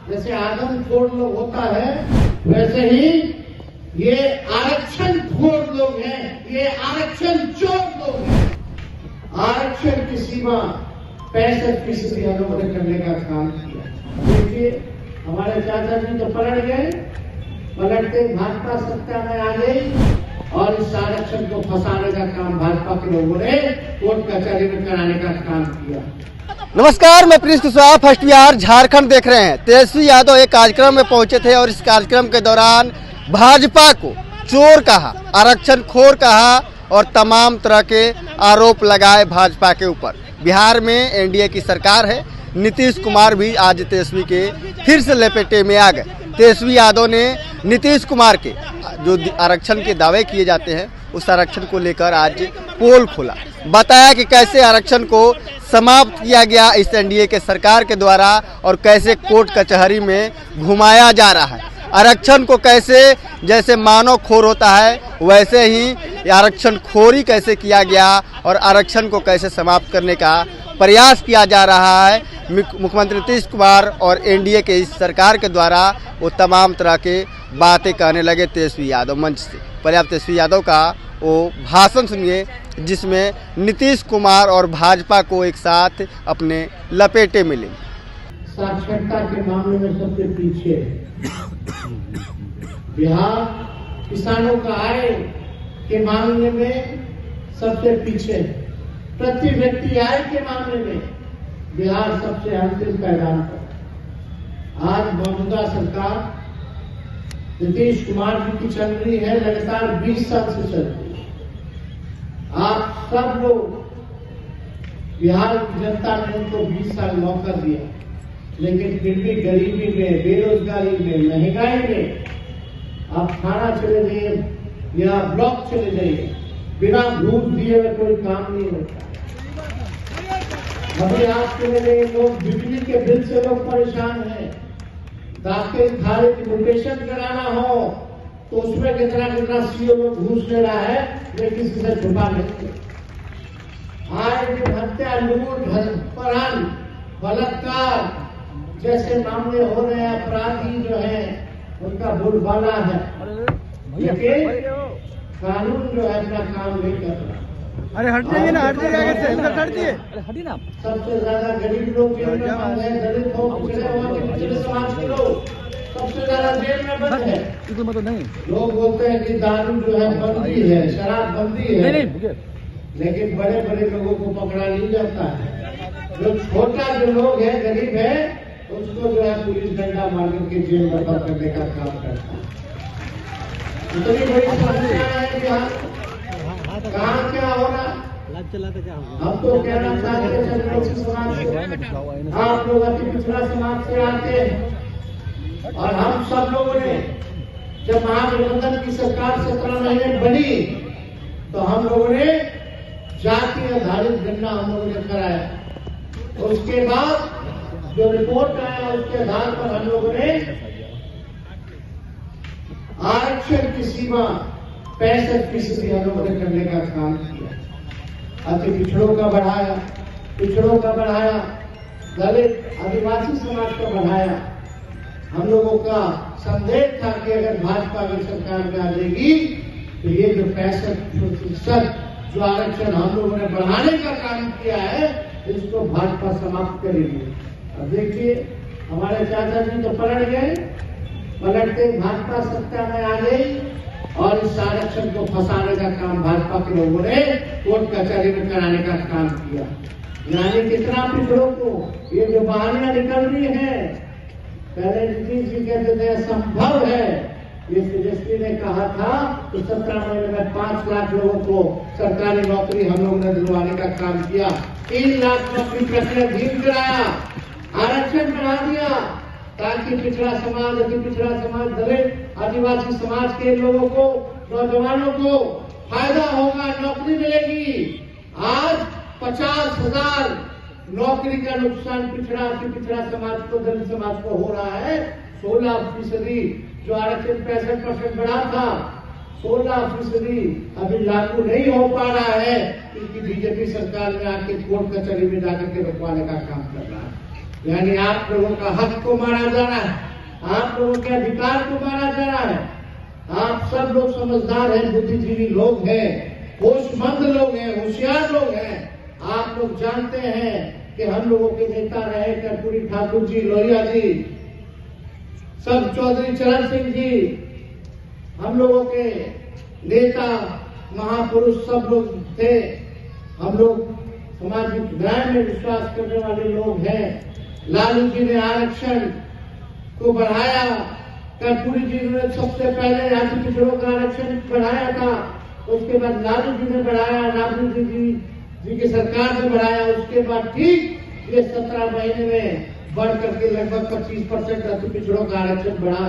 जैसे आदमखोर लोग होता है, वैसे ही ये आरक्षण खोर लोग हैं, ये आरक्षण चोर लोग हैं। आरक्षण की सीमा 65% हम लोगों ने करने का काम किया। देखिए, हमारे चाचा जी तो पलट गए, पलटते भाजपा सत्ता में आ गई और इस आरक्षण को फंसाने का काम भाजपा के लोगों ने कोर्ट कचहरी में कराने का काम किया। नमस्कार, मैं प्रिंस कुशवाहा फर्स्ट बिहार झारखंड देख रहे हैं। तेजस्वी यादव एक कार्यक्रम में पहुंचे थे और इस कार्यक्रम के दौरान भाजपा को चोर कहा, आरक्षण खोर कहा और तमाम तरह के आरोप लगाए भाजपा के ऊपर। बिहार में एनडीए की सरकार है, नीतीश कुमार भी आज तेजस्वी के फिर से लपेटे में आ गए। तेजस्वी यादव ने नीतीश कुमार के जो आरक्षण के दावे किए जाते हैं उस आरक्षण को लेकर आज पोल खोला, बताया कि कैसे आरक्षण को समाप्त किया गया इस एनडीए के सरकार के द्वारा और कैसे कोर्ट कचहरी में घुमाया जा रहा है। आरक्षण को कैसे जैसे मानव खोर होता है वैसे ही आरक्षण खोरी कैसे किया गया और आरक्षण को कैसे समाप्त करने का प्रयास किया जा रहा है। मुख्यमंत्री नीतीश कुमार और एनडीए के इस सरकार के द्वारा वो तमाम तरह के बातें कहने लगे तेजस्वी यादव मंच से। पहले आप तेजस्वी यादव का वो भाषण सुनिए जिसमें नीतीश कुमार और भाजपा को एक साथ अपने लपेटे में ले। साक्षरता के मामले में सबसे पीछे बिहार, किसानों का आय के मामले में सबसे पीछे, प्रति व्यक्ति आय के मामले में बिहार सबसे अंतिम पैदान पर। आज मौजूदा सरकार नीतीश कुमार जी की चल रही है, लगातार 20 साल से चल रही है। आप सब लोग, बिहार की जनता ने उनको 20 साल मौका दिया, लेकिन फिर भी गरीबी में, बेरोजगारी में, महंगाई में आप थाना चले जाइए या ब्लॉक चले जाइए, बिना घूस दिए हुए कोई काम नहीं होता। अभी आप चले जाइए, लोग बिजली के बिल से लोग परेशान हैं। दाखिल खारिज म्यूटेशन कराना हो तो उसमें कितना कितना सीओ लोग घूस ले रहा है, लेकिन किसी से छुपा नहीं। आय की हत्या, लूट, अपहरण, बलात्कार जैसे मामले हो रहे हैं, अपराधी जो है उनका बोलबाला है, लेकिन कानून जो है अपना काम नहीं कर रहा। अरे हट जाइए ना, हट जाइए, हट जाइए। हटिए ना। सबसे ज्यादा गरीब लोग जेल में बंद है, दलित हो, पिछड़े समाज के लोग सबसे ज्यादा जेल में बंद है। लोग बोलते हैं कि दारू जो है बंदी है, शराब बंदी है, लेकिन बड़े बड़े लोगों को पकड़ा नहीं जाता है। जो छोटा जो लोग है, गरीब है, उसको जो है पुलिस डंडा मार करके जेल में बंद करने का काम करता है। इतनी बड़ी समस्या है कि कहाँ क्या हो रहा। हम तो कहना चाहते हैं समाज से, आप लोग अति पिछड़ा समाज से आते हैं और हम सब लोगों ने जब महागठबंधन की सरकार 17 महीने बनी तो हम लोगों ने जाति आधारित गणना हम लोगों ने कराया। उसके बाद जो रिपोर्ट आया उसके आधार पर हम लोगों ने आरक्षण की सीमा 65% हम लोगों ने करने का काम किया। अति पिछड़ों का बढ़ाया, दलित आदिवासी समाज का बढ़ाया। हम लोगों का संदेह था कि अगर भाजपा की सरकार में आ जाएगी तो ये जो 65% जो आरक्षण हम लोगों ने बढ़ाने का काम किया है इसको भाजपा समाप्त करेगी। अब देखिए, हमारे चाचा जी तो पलट गए, पलटते भाजपा सत्ता में आ गई और इस आरक्षण को फंसाने का काम भाजपा के लोगों ने कोर्ट कचहरी में कराने का काम किया। यानी कितना पिछड़ों को ये जो बहानियां निकल रही है, पहले नीतीश जी कहते थे असंभव है, ये तेजस्वी ने कहा था तो 17 महीने में 5 लाख लोगों को सरकारी नौकरी हम लोगों ने दिलवाने का काम किया। 3 लाख नौकरी प्रक्रिया धीम कराया, आरक्षण बढ़ा दिया ताकि पिछड़ा समाज, अति पिछड़ा समाज, दलित आदिवासी समाज के लोगों को, नौजवानों को फायदा होगा, नौकरी मिलेगी। आज 50,000 नौकरी का नुकसान पिछड़ा, अति पिछड़ा समाज को, दलित समाज को हो रहा है। 16% जो आरक्षण 65% बढ़ा था, 16% अभी लागू नहीं हो पा रहा है क्योंकि बीजेपी सरकार में आके कोर्ट कचहरी में जाकर के रुकवाने का काम कर रहा है। यानी आप लोगों का हक को मारा जा रहा है, आप लोगों के अधिकार को मारा जा रहा है। आप सब लोग समझदार हैं, बुद्धिजीवी लोग हैं, होशमंद लोग हैं, होशियार लोग हैं। आप लोग जानते हैं कि हम लोगों के नेता रहे कर्पूरी ठाकुर जी, लोहिया जी, सब चौधरी चरण सिंह जी, हम लोगों के नेता महापुरुष सब लोग थे। हम लोग सामाजिक न्याय में विश्वास करने वाले लोग हैं। लालू जी ने आरक्षण को बढ़ाया, कर्पूरी जी ने सबसे पहले जाति पिछड़ों का आरक्षण बढ़ाया था, उसके बाद लालू जी ने बढ़ाया, लालू जी की सरकार ने बढ़ाया, उसके बाद ठीक ये 17 महीने में बढ़ करके लगभग 25% जाति पिछड़ों का आरक्षण बढ़ा।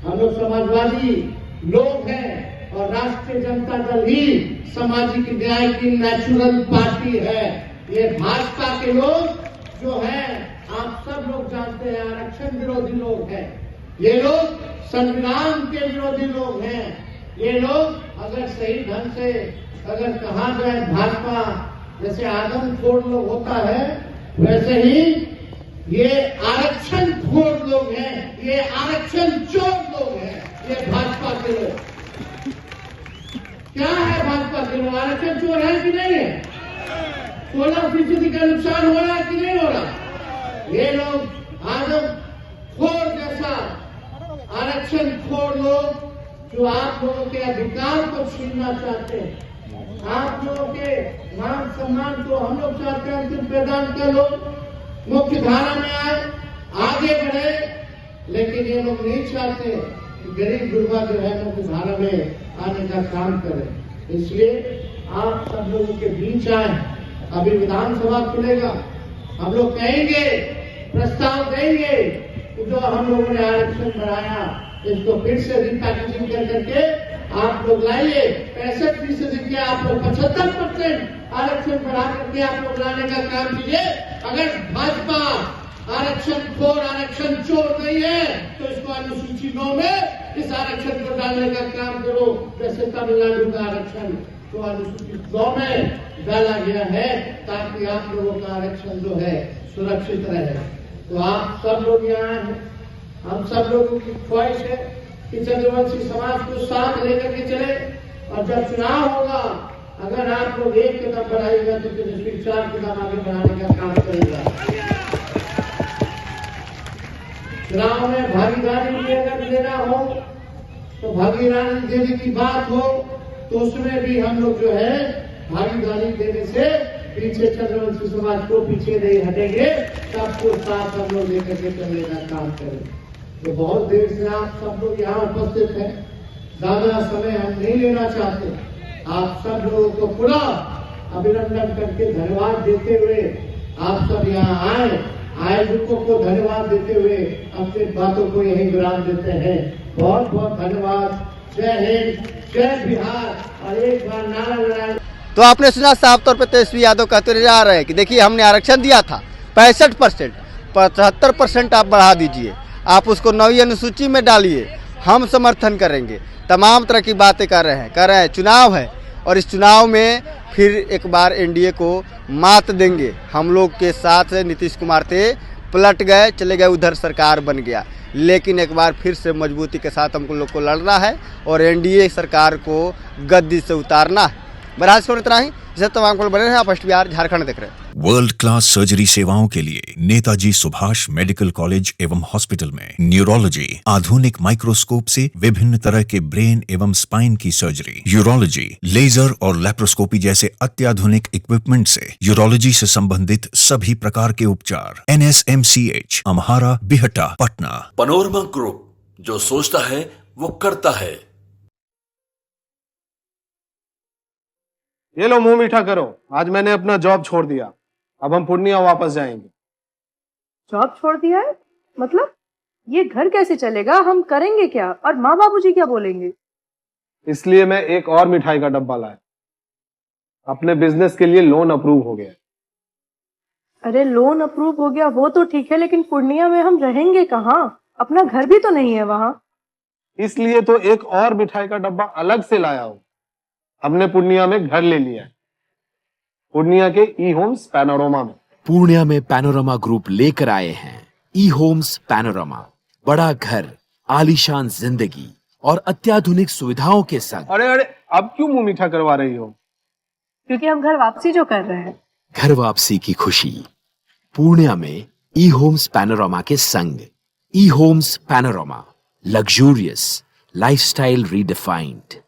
हम लोग समाजवादी लोग हैं और राष्ट्रीय जनता दल ही सामाजिक न्याय की नेचुरल पार्टी है। ये भाजपा के लोग जो हैं, आप सब लोग जानते हैं, आरक्षण विरोधी लोग हैं। ये लोग संविधान के विरोधी लोग हैं। ये लोग अगर सही ढंग से अगर कहा जाए, भाजपा जैसे आदमखोर लोग होता है, वैसे ही ये आरक्षण खोर लोग हैं, ये आरक्षण चोर लोग हैं, ये भाजपा के लोग। क्या है भाजपा के लोग? आरक्षण चोर है कि नहीं है? 16% का नुकसान हो रहा है कि नहीं हो रहा? ये लोग आदमखोर जैसा आरक्षण खोर लोग जो आप लोगों के अधिकार को छीनना चाहते हैं, आप लोगों के मान सम्मान को हम लोग चाहते हैं अंतिम प्रदान कर लो, मुख्य धारा में आए, आगे बढ़े, लेकिन ये लोग नहीं चाहते कि गरीब गुरबा जो है मुख्य धारा में आने का काम करे। इसलिए आप सब लोगों के बीच आए। अभी विधानसभा खुलेगा, हम लोग कहेंगे, प्रस्ताव देंगे कि जो हम लोगों ने आरक्षण बढ़ाया इसको फिर से रिपैकेजिंग कर करके आप लोग लाइए। 65% के आप लोग 75% आरक्षण बढ़ा करके आप लोग लाने का काम कीजिए। अगर भाजपा आरक्षण खोर, आरक्षण चोर नहीं है तो इसको अनुसूची 9 में इस आरक्षण को डालने का काम करो। जैसे तमिलनाडु का आरक्षण तो अनुसूची 9 में डाला गया है ताकि आप लोगों का आरक्षण जो है सुरक्षित रहे। तो आप सब लोग यहाँ हैं, हम सब लोगों की ख्वाहिश है कि चंद्रवंशी समाज को साथ लेकर के चले, और जब चुनाव होगा अगर आप लोग एक कदम बढ़ाइएगा तो फिर 4 कदम आगे बढ़ाने का काम करेगा। चुनाव में भागीदारी भी अगर लेना हो तो भागीदारी देने की बात हो तो उसमें भी हम लोग जो है भागीदारी देने से पीछे चंद्रवंशी समाज को पीछे नहीं हटेंगे, सबको साथ हम लोग लेकर के चलने का काम करें। तो बहुत देर से आप सब लोग यहाँ उपस्थित हैं, ज्यादा समय हम नहीं लेना चाहते। आप सब लोगों को पूरा अभिनंदन करके धन्यवाद देते हुए आप सब यहाँ आए, आयोजकों को धन्यवाद देते हुए अपनी बातों को यही विराम देते हैं। बहुत बहुत धन्यवाद। जय हिंद, जय बिहार। और एक बार नारा लगाए। तो आपने सुना साफ तौर पर तेजस्वी यादव कहते जा रहे हैं कि देखिए हमने आरक्षण दिया था 65%, 75% आप बढ़ा दीजिए, आप उसको 9वीं अनुसूची में डालिए, हम समर्थन करेंगे। तमाम तरह की बातें कर रहे हैं। चुनाव है और इस चुनाव में फिर एक बार एनडीए को मात देंगे। हम लोग के साथ नीतीश कुमार थे, पलट गए, चले गए उधर, सरकार बन गया, लेकिन एक बार फिर से मजबूती के साथ हमको लोग को लड़ना है और एनडीए सरकार को गद्दी से उतारना है। बहरहाल को इतना ही, जिसे तमाम को बने रहे। आप फर्स्ट बिहार झारखंड देख रहे हैं। वर्ल्ड क्लास सर्जरी सेवाओं के लिए नेताजी सुभाष मेडिकल कॉलेज एवं हॉस्पिटल में न्यूरोलॉजी, आधुनिक माइक्रोस्कोप से विभिन्न तरह के ब्रेन एवं स्पाइन की सर्जरी, यूरोलॉजी, लेजर और लेप्रोस्कोपी जैसे अत्याधुनिक इक्विपमेंट से यूरोलॉजी से संबंधित सभी प्रकार के उपचार। NSMCH, Amhara, Bihta, Patna. Panorama Group, जो सोचता है वो करता है। ये लो मुंह मीठा करो, आज मैंने अपना जॉब छोड़ दिया, अब हम पूर्णिया वापस जाएंगे। जॉब छोड़ दिया है? मतलब ये घर कैसे चलेगा? हम करेंगे क्या? और माँ बाबूजी क्या बोलेंगे? इसलिए मैं एक और मिठाई का डब्बा लाया। अपने बिजनेस के लिए लोन अप्रूव हो गया। अरे लोन अप्रूव हो गया वो तो ठीक है, लेकिन पूर्णिया में हम रहेंगे कहाँ? अपना घर भी तो नहीं है वहाँ। इसलिए तो एक और मिठाई का डब्बा अलग से लाया हूँ। हमने पूर्णिया में घर ले लिया है, पूर्णिया के ई होम्स पैनोरमा में। पूर्णिया में पैनोरमा ग्रुप लेकर आए हैं ई होम्स पैनोरमा। बड़ा घर, आलीशान जिंदगी और अत्याधुनिक सुविधाओं के संग। अरे अरे, अब क्यों मुंह मीठा करवा रही हो? क्योंकि हम घर वापसी जो कर रहे हैं। घर वापसी की खुशी पूर्णिया में ई होम्स पैनोरमा के संग। E Homes Panorama, luxurious lifestyle redefined.